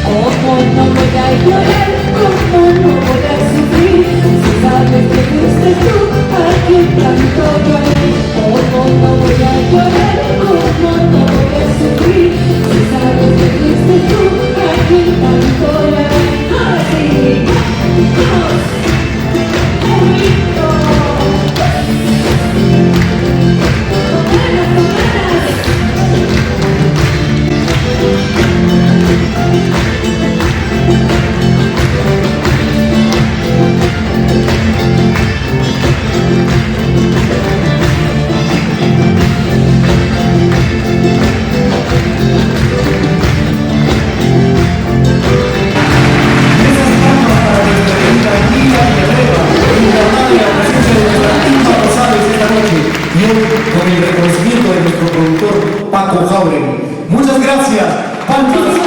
¿Cómo no voy a llorar? ¿Cómo no voy a sufrir? Si sabes que fuiste tú a quien tanto lloré. ¿Cómo no voy a llorar? ¿Cómo no voy a sufrir? Si sabes que fuiste tú a quien tanto lloré. ¡Así! ¡Vamos! ¡Bonito! Con el reconocimiento de nuestro productor Paco Jauregui. Muchas gracias, Pancho.